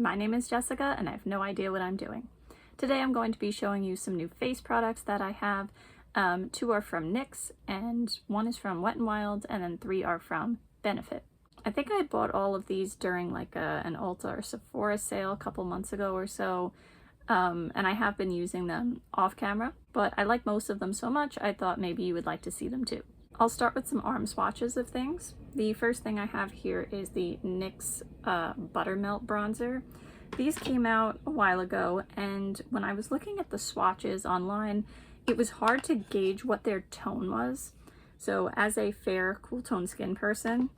My name is Jessica and I have no idea what I'm doing. Today I'm going to be showing you some new face products that I have. 2 are from NYX and 1 is from Wet n Wild, and then 3 are from Benefit. I think I bought all of these during like an Ulta or Sephora sale a couple months ago or so, and I have been using them off camera, but I like most of them so much I thought maybe you would like to see them too. I'll start with some arm swatches of things. The first thing I have here is the NYX Buttermelt bronzer. These came out a while ago, and when I was looking at the swatches online, it was hard to gauge what their tone was. So as a fair, cool tone skin person,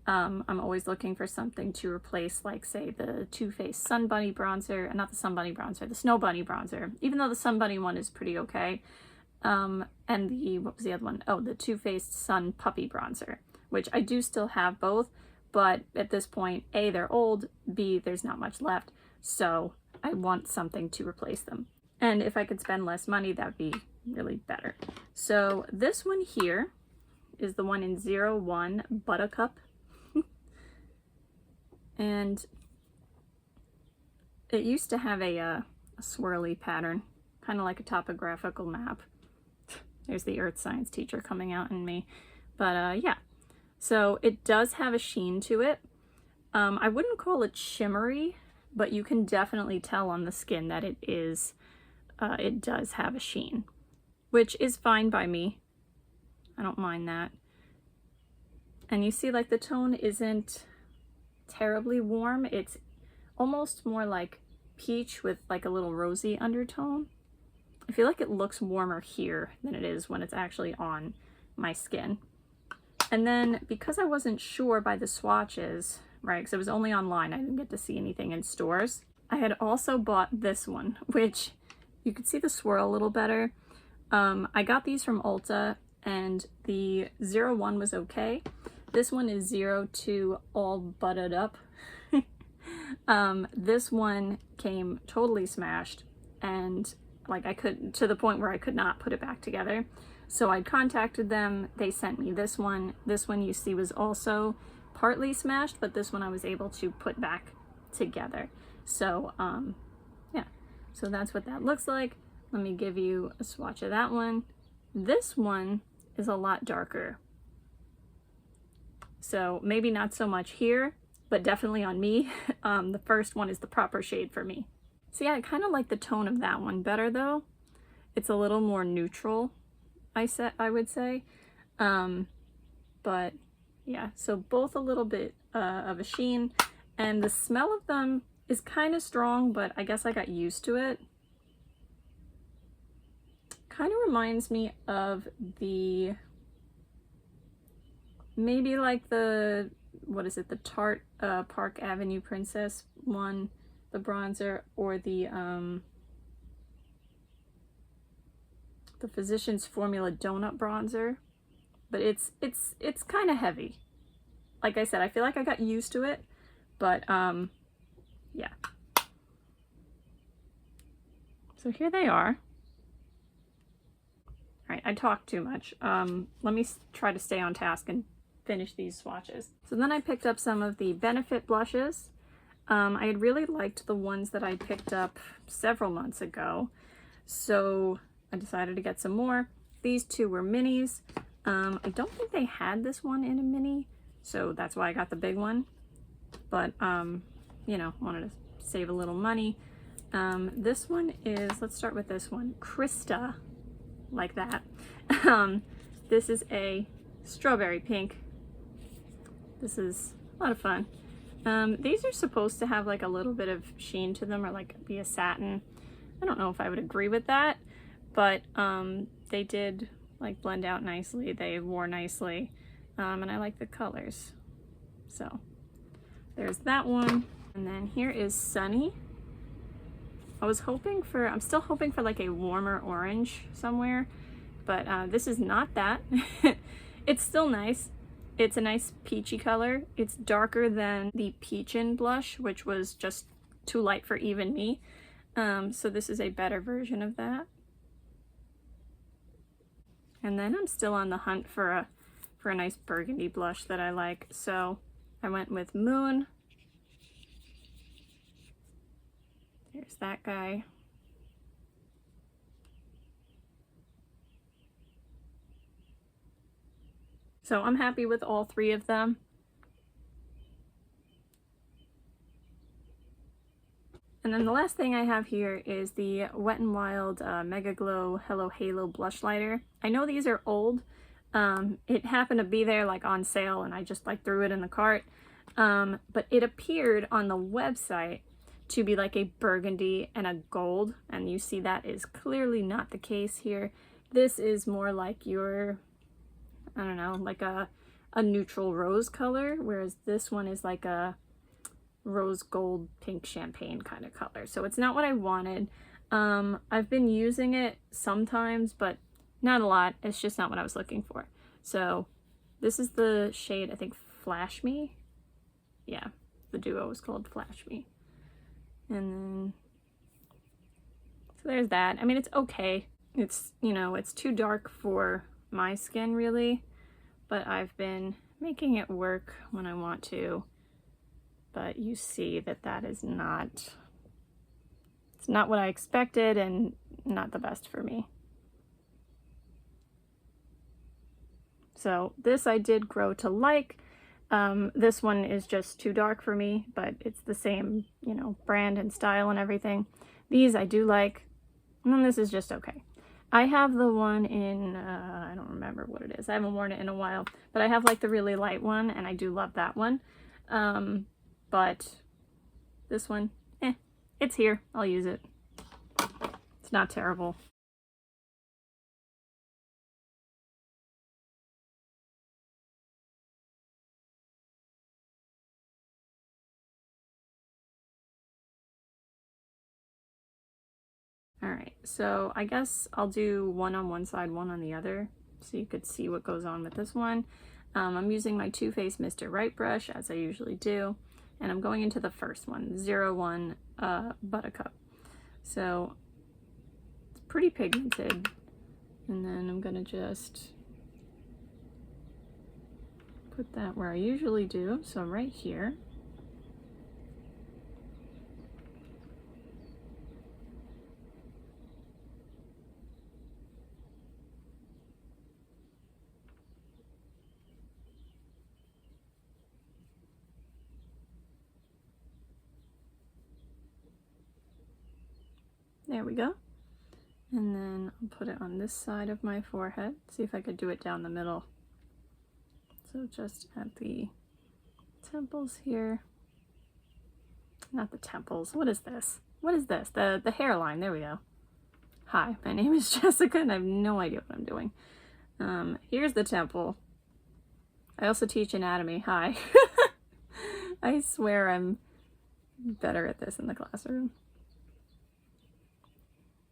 I'm always looking for something to replace, like, say, the Too Faced Sun Bunny bronzer, not the Sun Bunny bronzer, the Snow Bunny bronzer, even though the Sun Bunny one is pretty okay. And the, what was the other one? Oh, the Too Faced Sun Puppy bronzer, which I do still have both, but at this point, A, they're old, B, there's not much left, so I want something to replace them. And if I could spend less money, that would be really better. So this one here is the one in 01 Buttercup. And it used to have a swirly pattern, kind of like a topographical map. There's the earth science teacher coming out in me. But yeah, so it does have a sheen to it. I wouldn't call it shimmery, but you can definitely tell on the skin that it is, it does have a sheen, which is fine by me. I don't mind that. And you see, like, the tone isn't terribly warm. It's almost more like peach with like a little rosy undertone. I feel like it looks warmer here than it is when it's actually on my skin. And then because I wasn't sure by the swatches, right, because it was only online, I didn't get to see anything in stores, I had also bought this one, which you could see the swirl a little better. I got these from Ulta, and the 01 was okay. This one is 02 all butted up. This one came totally smashed, and like I could, to the point where I could not put it back together. So I contacted them, they sent me this one. This one you see was also partly smashed, but this one I was able to put back together. So yeah, so that's what that looks like. Let me give you a swatch of that one. This one is a lot darker. So maybe not so much here, but definitely on me. The first one is the proper shade for me. So yeah, I kind of like the tone of that one better though. It's a little more neutral, I would say. But yeah, so both a little bit of a sheen, and the smell of them is kind of strong, but I guess I got used to it. Kind of reminds me of the, maybe like the, what is it, the Tarte Park Avenue Princess one, the bronzer, or the Physicians Formula Donut bronzer, but it's kind of heavy. Like I said, I feel like I got used to it, but yeah. So here they are. All right, I talked too much. Let me try to stay on task and finish these swatches. So then I picked up some of the Benefit blushes. I had really liked the ones that I picked up several months ago, so I decided to get some more. These 2 were minis. I don't think they had this one in a mini, so that's why I got the big one. But, you know, wanted to save a little money. This one is, let's start with this one, Crystah, like that. This is a strawberry pink. This is a lot of fun. These are supposed to have like a little bit of sheen to them, or like be a satin. I don't know if I would agree with that, but they did like blend out nicely. They wore nicely, and I like the colors. So there's that one. And then here is Sunny. I'm still hoping for like a warmer orange somewhere, but this is not that. It's still nice. It's a nice peachy color. It's darker than the Peachin' blush, which was just too light for even me. So this is a better version of that. And then I'm still on the hunt for a nice burgundy blush that I like. So I went with Moone. There's that guy. So I'm happy with all three of them. And then the last thing I have here is the Wet n Wild MegaGlo Hello Halo Blushlighter. I know these are old. It happened to be there like on sale and I just like threw it in the cart. But it appeared on the website to be like a burgundy and a gold, and you see that is clearly not the case here. This is more like your, I don't know, like a neutral rose color, whereas this one is like a rose gold pink champagne kind of color. So it's not what I wanted. I've been using it sometimes, but not a lot. It's just not what I was looking for. So this is the shade, I think, Flash Me. Yeah, the duo is called Flash Me. And then, so there's that. I mean, it's okay. It's, you know, it's too dark for my skin really, but I've been making it work when I want to. But you see that that is not, it's not what I expected and not the best for me. So this I did grow to like. This one is just too dark for me, but it's the same, you know, brand and style and everything. These I do like, and then this is just okay. I have the one in, I don't remember what it is. I haven't worn it in a while, but I have like the really light one, and I do love that one. But this one, it's here. I'll use it. It's not terrible. Alright, so I guess I'll do one on one side, one on the other, so you could see what goes on with this one. I'm using my Too Faced Mr. Right brush, as I usually do, and I'm going into the first one, 01 Butta'd. So, it's pretty pigmented, and then I'm going to just put that where I usually do, so right here. There we go. And then I'll put it on this side of my forehead. See if I could do it down the middle. So just at the temples here. Not the temples. What is this? What is this? The hairline. There we go. Hi, my name is Jessica and I have no idea what I'm doing. Here's the temple. I also teach anatomy. Hi. I swear I'm better at this in the classroom.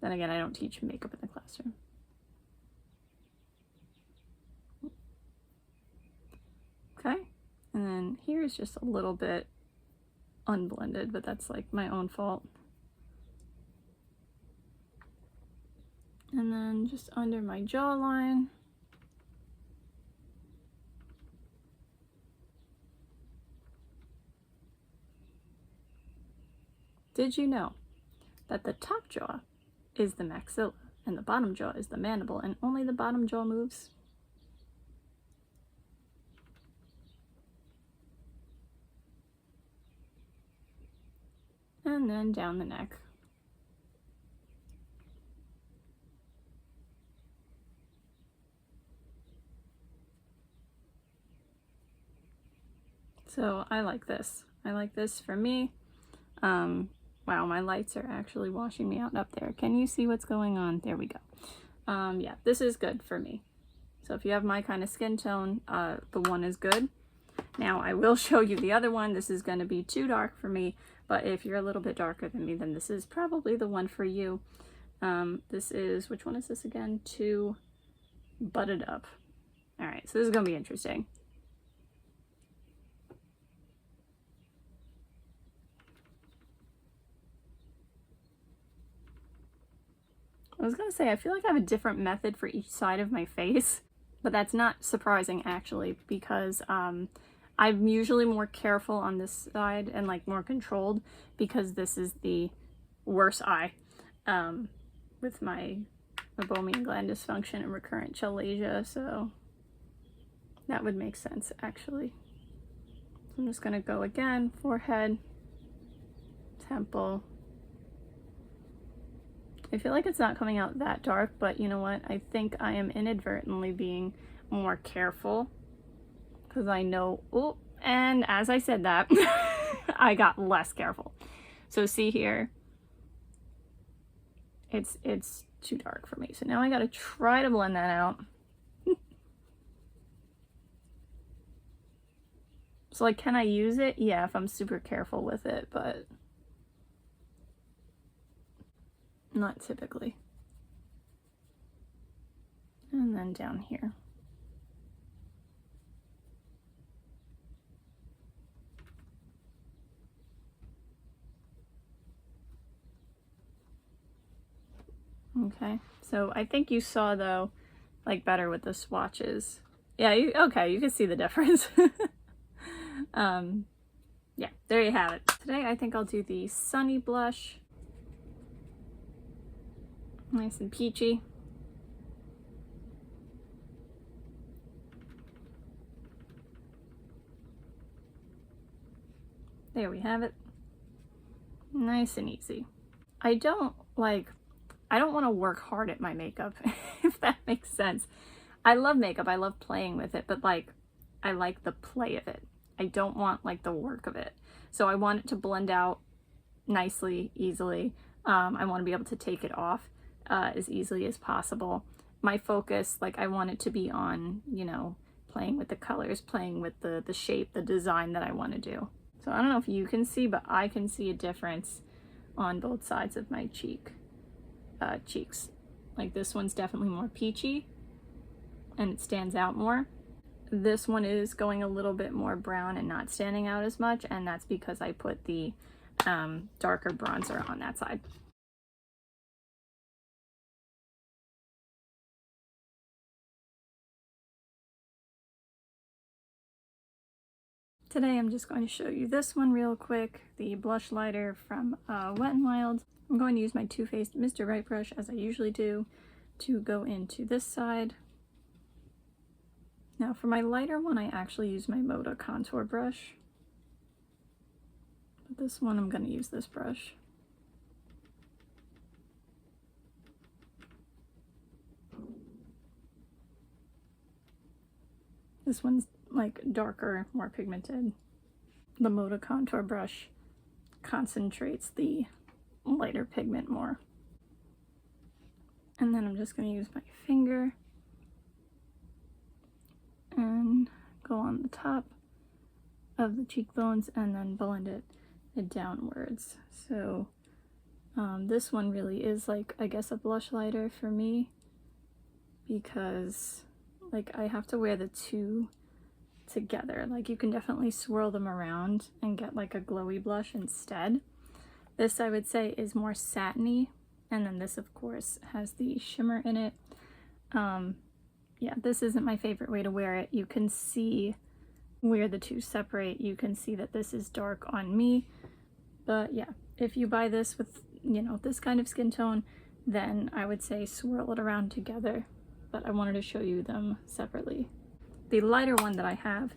Then again, I don't teach makeup in the classroom. Okay, and then here's just a little bit unblended, but that's like my own fault. And then just under my jawline. Did you know that the top jaw is the maxilla and the bottom jaw is the mandible, and only the bottom jaw moves? And then down the neck. So I like this. I like this for me. Wow, my lights are actually washing me out up there. Can you see what's going on? There we go. Yeah, this is good for me. So if you have my kind of skin tone, the one is good. Now I will show you the other one. This is going to be too dark for me, but if you're a little bit darker than me, then this is probably the one for you. This is, which one is this again? To Butta'd Up. All right, so this is going to be interesting. I was gonna say, I feel like I have a different method for each side of my face, but that's not surprising actually, because I'm usually more careful on this side and like more controlled, because this is the worse eye with my meibomian gland dysfunction and recurrent chalasia, so that would make sense actually. So I'm just going to go again, forehead, temple. I feel like it's not coming out that dark, but you know what? I think I am inadvertently being more careful because I know, oh, and as I said that, I got less careful. So see here, it's too dark for me. So now I got to try to blend that out. So like, can I use it? Yeah, if I'm super careful with it, but not typically. And then down here. Okay, so I think you saw though, like better with the swatches. Yeah, okay, you can see the difference. Yeah, there you have it. Today I think I'll do the Sunny blush. Nice and peachy. There we have it. Nice and easy. I don't want to work hard at my makeup, if that makes sense. I love makeup, I love playing with it, but like, I like the play of it. I don't want like the work of it. So I want it to blend out nicely, easily. I want to be able to take it off as easily as possible. My focus, like I want it to be on, you know, playing with the colors, playing with the shape, the design that I want to do. So I don't know if you can see, but I can see a difference on both sides of my cheeks. Like this one's definitely more peachy and it stands out more. This one is going a little bit more brown and not standing out as much, and that's because I put the darker bronzer on that side. Today I'm just going to show you this one real quick, the Blushlighter from Wet n Wild. I'm going to use my Too Faced Mr. Right brush, as I usually do, to go into this side. Now for my lighter one, I actually use my Moda contour brush. But this one, I'm going to use this brush. This one's like darker, more pigmented. The Moda contour brush concentrates the lighter pigment more. And then I'm just going to use my finger and go on the top of the cheekbones and then blend it downwards. So this one really is like, I guess, a blush lighter for me, because like I have to wear the two together. Like you can definitely swirl them around and get like a glowy blush instead. This I would say is more satiny, and then this of course has the shimmer in it. Yeah, this isn't my favorite way to wear it. You can see where the two separate. You can see that this is dark on me. But yeah, if you buy this with, you know, this kind of skin tone, then I would say swirl it around together. But I wanted to show you them separately. The lighter one that I have,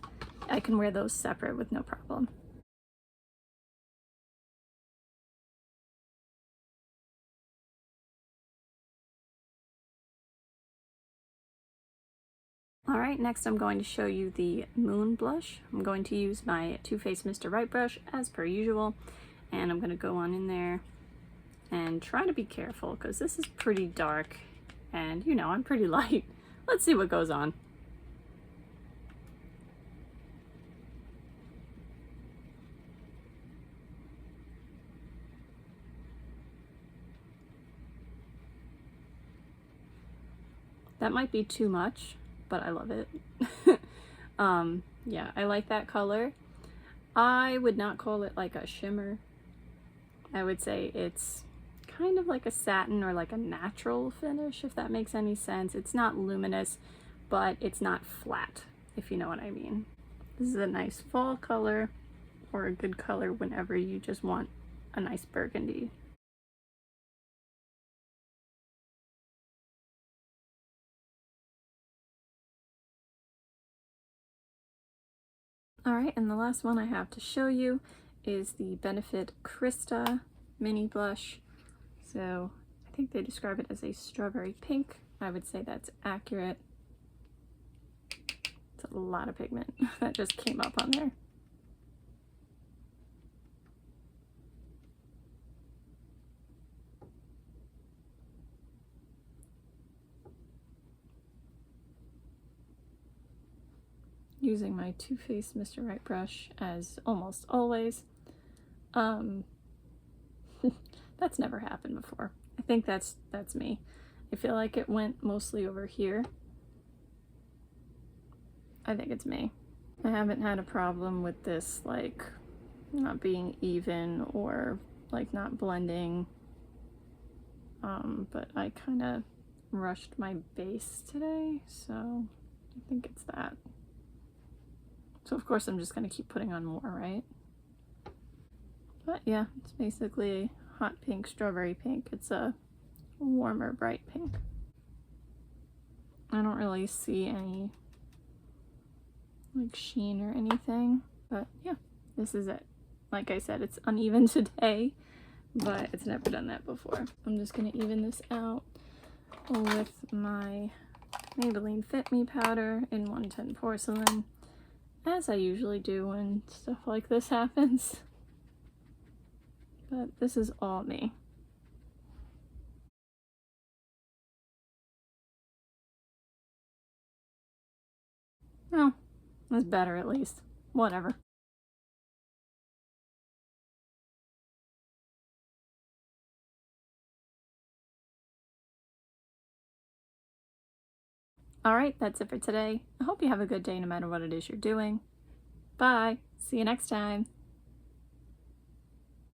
I can wear those separate with no problem. Alright, next I'm going to show you the Moone blush. I'm going to use my Too Faced Mr. Right brush as per usual, and I'm going to go on in there and try to be careful because this is pretty dark and, you know, I'm pretty light. Let's see what goes on. That might be too much, but I love it. Yeah, I like that color. I would not call it like a shimmer. I would say it's kind of like a satin or like a natural finish, if that makes any sense. It's not luminous, but it's not flat, if you know what I mean. This is a nice fall color, or a good color whenever you just want a nice burgundy. Alright, and the last one I have to show you is the Benefit Crystah mini blush. So I think they describe it as a strawberry pink. I would say that's accurate. It's a lot of pigment that just came up on there. Using my Too Faced Mr. Right brush as almost always. That's never happened before. I think that's me. I feel like it went mostly over here. I think it's me. I haven't had a problem with this like not being even or like not blending. But I kind of rushed my base today, so I think it's that. So of course I'm just going to keep putting on more, right? But yeah, it's basically hot pink, strawberry pink. It's a warmer, bright pink. I don't really see any like sheen or anything, but yeah, this is it. Like I said, it's uneven today, but it's never done that before. I'm just going to even this out with my Maybelline Fit Me powder in 110 Porcelain, as I usually do when stuff like this happens. But this is all me. Well, it's better at least. Whatever. Alright, that's it for today. I hope you have a good day no matter what it is you're doing. Bye! See you next time!